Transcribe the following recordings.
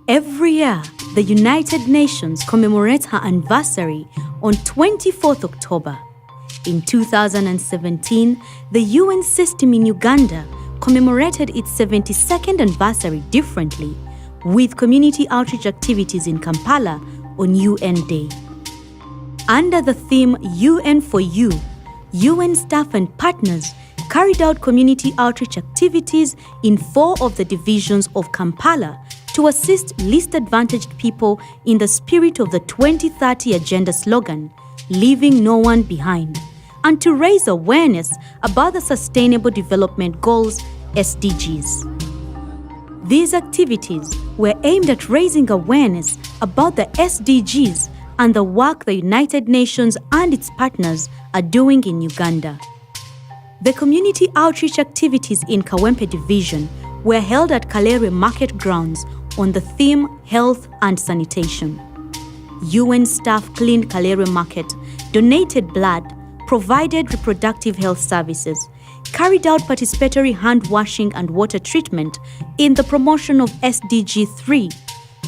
Every year, the United Nations commemorates her anniversary on 24th October. In 2017, the UN system in Uganda commemorated its 72nd anniversary differently, with community outreach activities in Kampala on UN Day. Under the theme UN for You, UN staff and partners carried out community outreach activities in 4 of the divisions of Kampala to assist least advantaged people in the spirit of the 2030 Agenda slogan, Leaving No One Behind, and to raise awareness about the Sustainable Development Goals, SDGs. These activities were aimed at raising awareness about the SDGs and the work the United Nations and its partners are doing in Uganda. The community outreach activities in Kawempe Division were held at Kalere Market Grounds on the theme Health and Sanitation. UN staff cleaned Kalere Market, donated blood, provided reproductive health services, carried out participatory hand washing and water treatment in the promotion of SDG 3,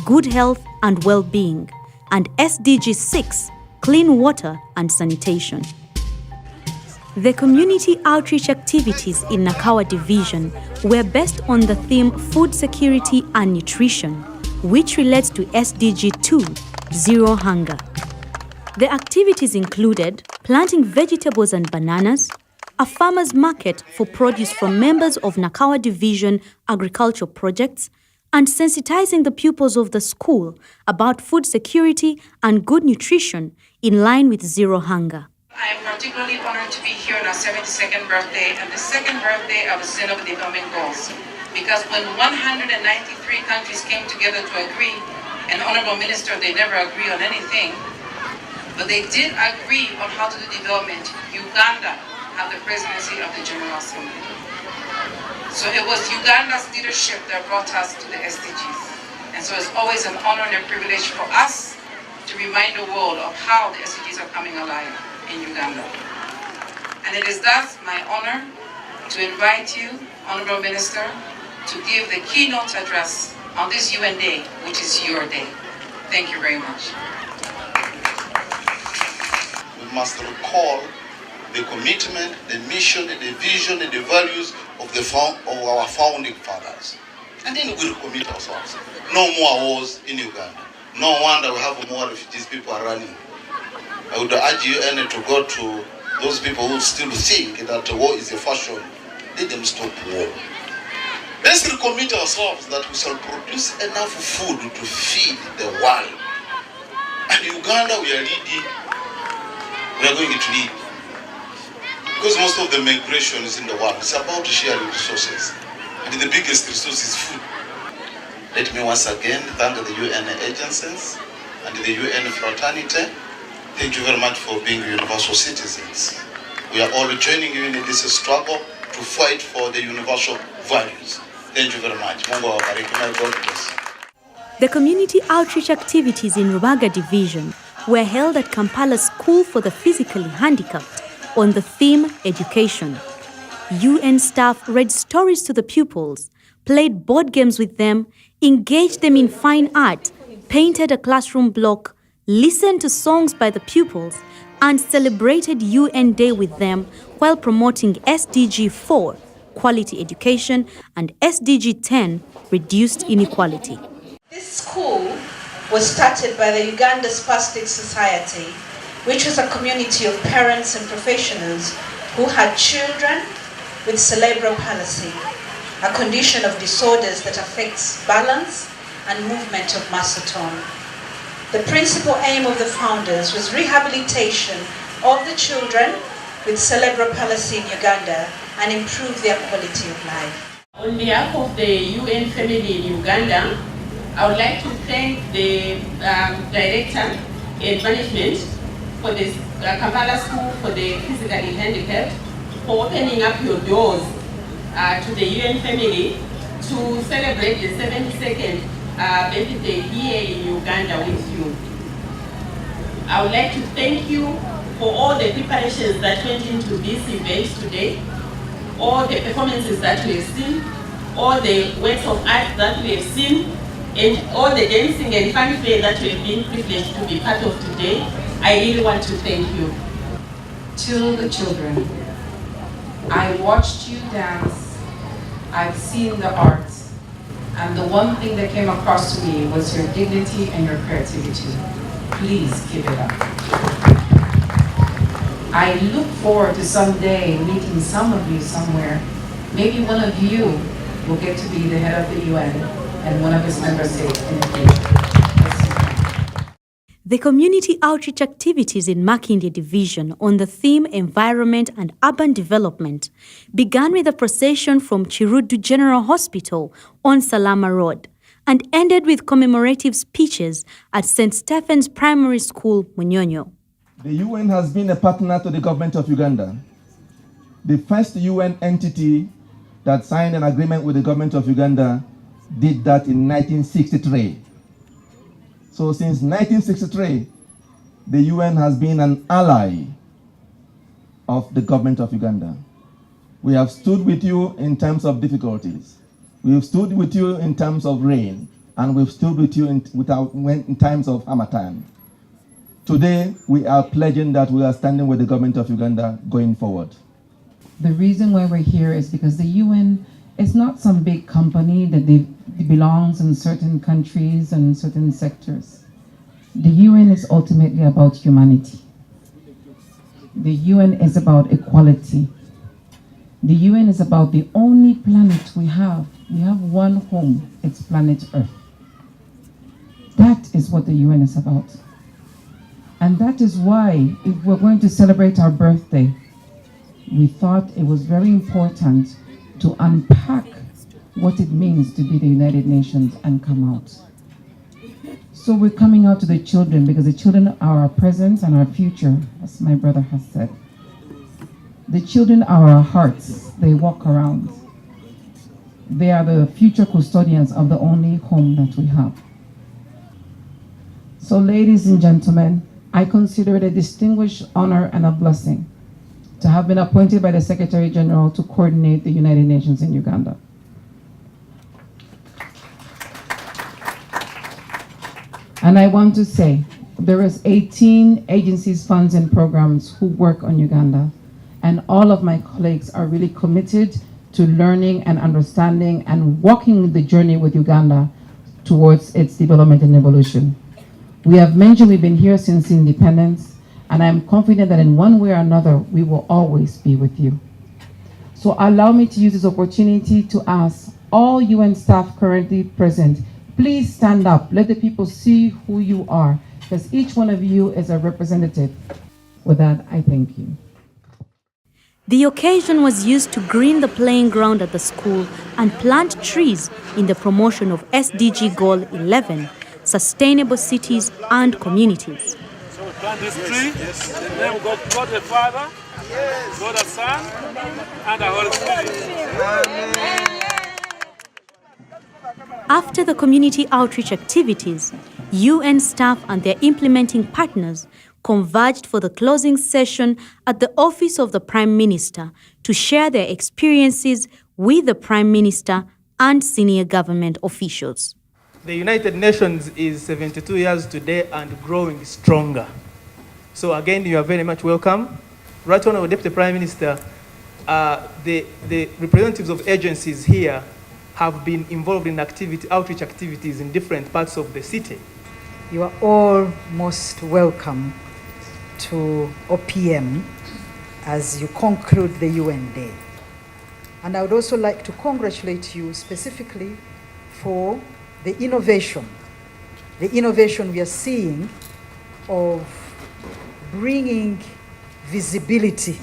Good Health and Well-being, and SDG 6, Clean Water and Sanitation. The community outreach activities in Nakawa Division were based on the theme Food Security and Nutrition, which relates to SDG 2, Zero Hunger. The activities included planting vegetables and bananas, a farmers market for produce from members of Nakawa Division agricultural projects, and sensitizing the pupils of the school about food security and good nutrition in line with Zero Hunger. I am particularly honored to be here on our 72nd birthday and the second birthday of the Sustainable Development Goals. Because when 193 countries came together to agree, and Honorable Minister, they never agree on anything, but they did agree on how to do development. Uganda had the presidency of the General Assembly. So it was Uganda's leadership that brought us to the SDGs. And so it's always an honor and a privilege for us to remind the world of how the SDGs are coming alive in Uganda. And it is thus my honor to invite you, Honorable Minister, to give the keynote address on this UN Day, which is your day. Thank you very much. We must recall the commitment, the mission, the vision, and the values of our founding fathers. And then we recommit ourselves. No more wars in Uganda. No wonder we have more refugees, people are running. I would urge you to go to those people who still think that war is a fashion. Let them stop war. Let's recommit ourselves that we shall produce enough food to feed the world. And Uganda, we are leading. We are going to lead. Because most of the migration is in the world. It's about sharing resources. And the biggest resource is food. Let me once again thank the UN agencies and the UN fraternity. Thank you very much for being universal citizens. We are all joining you in this struggle to fight for the universal values. Thank you very much. God bless. The community outreach activities in Rubaga Division were held at Kampala School for the Physically Handicapped on the theme Education. UN staff read stories to the pupils, played board games with them, engaged them in fine art, painted a classroom block, listened to songs by the pupils, and celebrated UN Day with them while promoting SDG 4, Quality Education, and SDG 10, Reduced Inequality. This school was started by the Uganda Spastic Society, which was a community of parents and professionals who had children with cerebral palsy, a condition of disorders that affects balance and movement of muscle tone. The principal aim of the founders was rehabilitation of the children with cerebral palsy in Uganda and improve their quality of life. On behalf of the UN family in Uganda, I would like to thank the director and management for the Kampala School for the Physically Handicapped for opening up your doors to the UN family to celebrate the 72nd birthday here in Uganda with you. I would like to thank you for all the preparations that went into this event today, all the performances that we have seen, all the works of art that we have seen, and all the dancing and fanfare that we've been privileged to be part of today, I really want to thank you. To the children, I watched you dance, I've seen the art, and the one thing that came across to me was your dignity and your creativity. Please keep it up. I look forward to someday meeting some of you somewhere. Maybe one of you will get to be the head of the UN and one of its member states in the future. The community outreach activities in Makindye Division on the theme Environment and Urban Development began with a procession from Chirudu General Hospital on Salama Road and ended with commemorative speeches at St. Stephen's Primary School, Munyonyo. The UN has been a partner to the government of Uganda. The first UN entity that signed an agreement with the government of Uganda did that in 1963. So since 1963, the UN has been an ally of the government of Uganda. We have stood with you in times of difficulties. We've stood with you in times of rain, and we've stood with you in times of harmattan. Today, we are pledging that we are standing with the government of Uganda going forward. The reason why we're here is because the UN is not some big company that belongs in certain countries and certain sectors. The UN is ultimately about humanity. The UN is about equality. The UN is about the only planet we have. We have one home, it's planet Earth. That is what the UN is about. And that is why, if we're going to celebrate our birthday, we thought it was very important to unpack what it means to be the United Nations and come out. So we're coming out to the children because the children are our present and our future, as my brother has said. The children are our hearts. They walk around. They are the future custodians of the only home that we have. So ladies and gentlemen, I consider it a distinguished honor and a blessing to have been appointed by the Secretary General to coordinate the United Nations in Uganda. And I want to say, there is 18 agencies, funds, and programs who work on Uganda, and all of my colleagues are really committed to learning and understanding and walking the journey with Uganda towards its development and evolution. We have mentioned we've been here since independence, and I'm confident that in one way or another, we will always be with you. So allow me to use this opportunity to ask all UN staff currently present, please stand up. Let the people see who you are, because each one of you is a representative. With that, I thank you. The occasion was used to green the playing ground at the school and plant trees in the promotion of SDG Goal 11, Sustainable Cities and Communities. So we plant this tree, in the name of God the Father, God the Son, and the Holy Spirit. After the community outreach activities, UN staff and their implementing partners converged for the closing session at the office of the Prime Minister to share their experiences with the Prime Minister and senior government officials. The United Nations is 72 years today and growing stronger. So again, you are very much welcome. Right Honorable Deputy Prime Minister, the representatives of agencies here have been involved in outreach activities in different parts of the city. You are all most welcome to OPM as you conclude the UN Day. And I would also like to congratulate you specifically for the innovation we are seeing of bringing visibility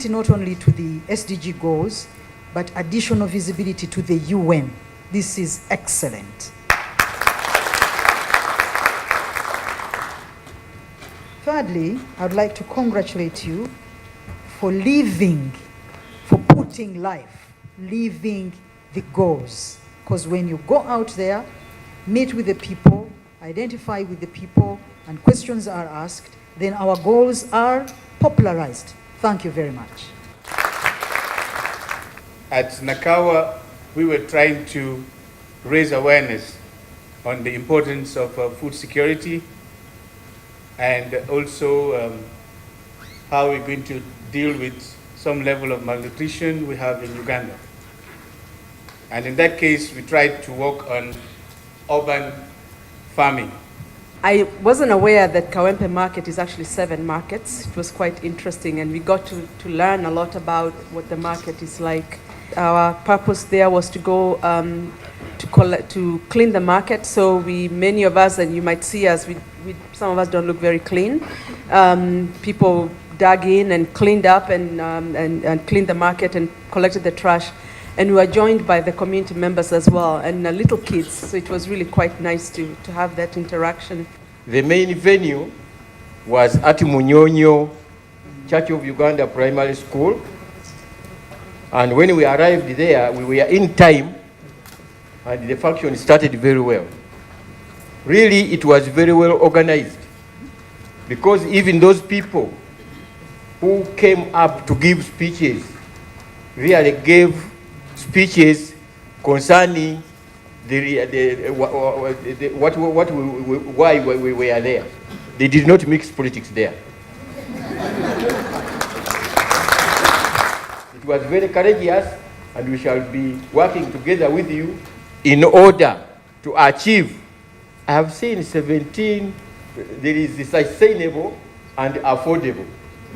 not only to the SDG goals, but additional visibility to the UN. This is excellent. Thirdly, I would like to congratulate you for putting life, living the goals. Because when you go out there, meet with the people, identify with the people, and questions are asked, then our goals are popularized. Thank you very much. At Nakawa, we were trying to raise awareness on the importance of food security, and also how we're going to deal with some level of malnutrition we have in Uganda. And in that case, we tried to work on urban farming. I wasn't aware that Kawempe market is actually 7 markets. It was quite interesting, and we got to learn a lot about what the market is like. Our purpose there was to go to clean the market. So many of us, and you might see us, some of us don't look very clean. People dug in and cleaned up and cleaned the market and collected the trash. And we were joined by the community members as well, and little kids, so it was really quite nice to have that interaction. The main venue was at Munyonyo Church of Uganda Primary School, and when we arrived there, we were in time, and the function started very well. Really, it was very well organized, because even those people who came up to give speeches really gave speeches concerning why we were there. They did not mix politics there. It was very courageous, and we shall be working together with you in order to achieve. I have seen 17, there is the sustainable and affordable.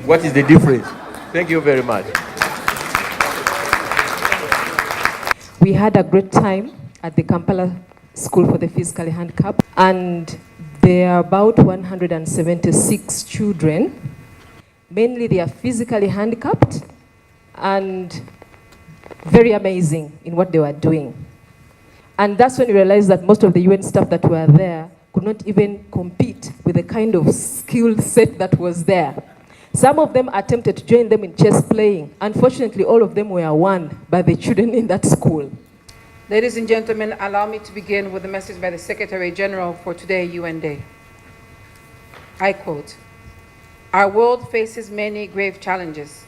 What is the difference? Thank you very much. We had a great time at the Kampala School for the Physically Handicapped, and there are about 176 children. Mainly they are physically handicapped and very amazing in what they were doing. And that's when we realized that most of the UN staff that were there could not even compete with the kind of skill set that was there. Some of them attempted to join them in chess playing. Unfortunately, all of them were won by the children in that school. Ladies and gentlemen, allow me to begin with a message by the Secretary General for today, UN Day. I quote, "Our world faces many grave challenges,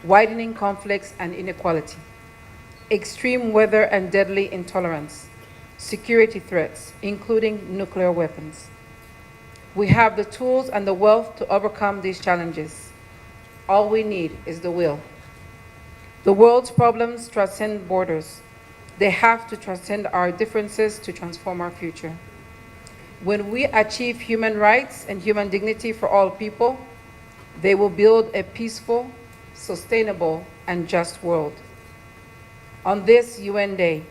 widening conflicts and inequality, extreme weather and deadly intolerance, security threats, including nuclear weapons. We have the tools and the wealth to overcome these challenges. All we need is the will. The world's problems transcend borders. They have to transcend our differences to transform our future. When we achieve human rights and human dignity for all people, they will build a peaceful, sustainable, and just world. On this UN Day,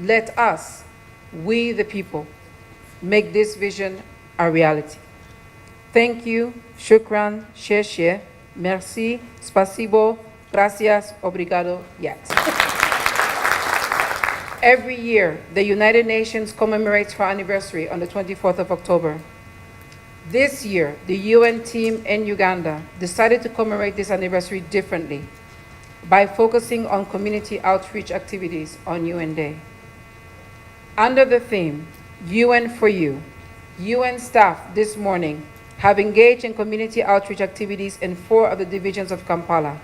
let us, we the people, make this vision a reality. Thank you, shukran, sheshe, merci, spasibo, gracias, obrigado, yet." Every year, the United Nations commemorates her anniversary on the 24th of October. This year, the UN team in Uganda decided to commemorate this anniversary differently by focusing on community outreach activities on UN Day. Under the theme, UN for You, UN staff this morning have engaged in community outreach activities in 4 of the divisions of Kampala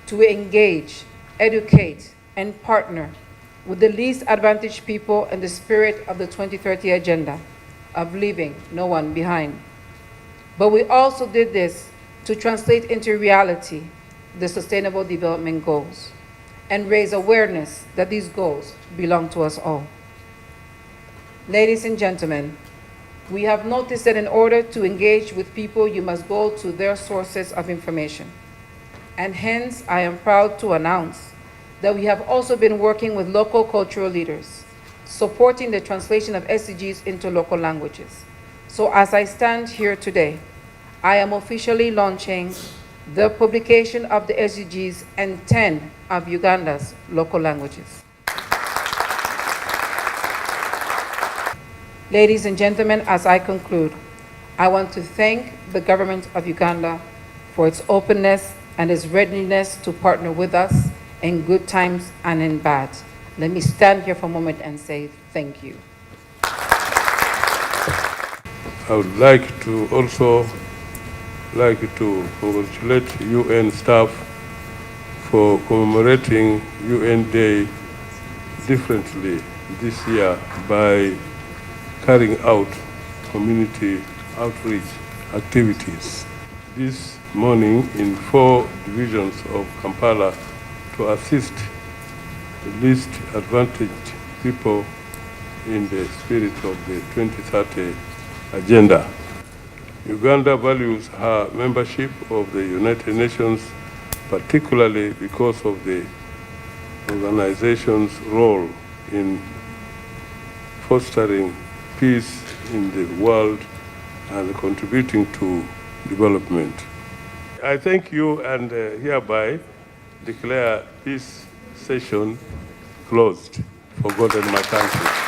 to engage, educate, and partner with the least advantaged people in the spirit of the 2030 agenda of leaving no one behind. But we also did this to translate into reality the Sustainable Development Goals and raise awareness that these goals belong to us all. Ladies and gentlemen, we have noticed that in order to engage with people, you must go to their sources of information. And hence, I am proud to announce that we have also been working with local cultural leaders, supporting the translation of SDGs into local languages. So as I stand here today, I am officially launching the publication of the SDGs in 10 of Uganda's local languages. Ladies and gentlemen, as I conclude, I want to thank the government of Uganda for its openness and its readiness to partner with us in good times and in bad. Let me stand here for a moment and say thank you. I would like to also congratulate UN staff for commemorating UN Day differently. this year by carrying out community outreach activities. This morning in 4 divisions of Kampala to assist the least advantaged people in the spirit of the 2030 agenda. Uganda values her membership of the United Nations, particularly because of the organization's role in fostering peace in the world and contributing to development. I thank you and hereby declare this session closed for God and my country.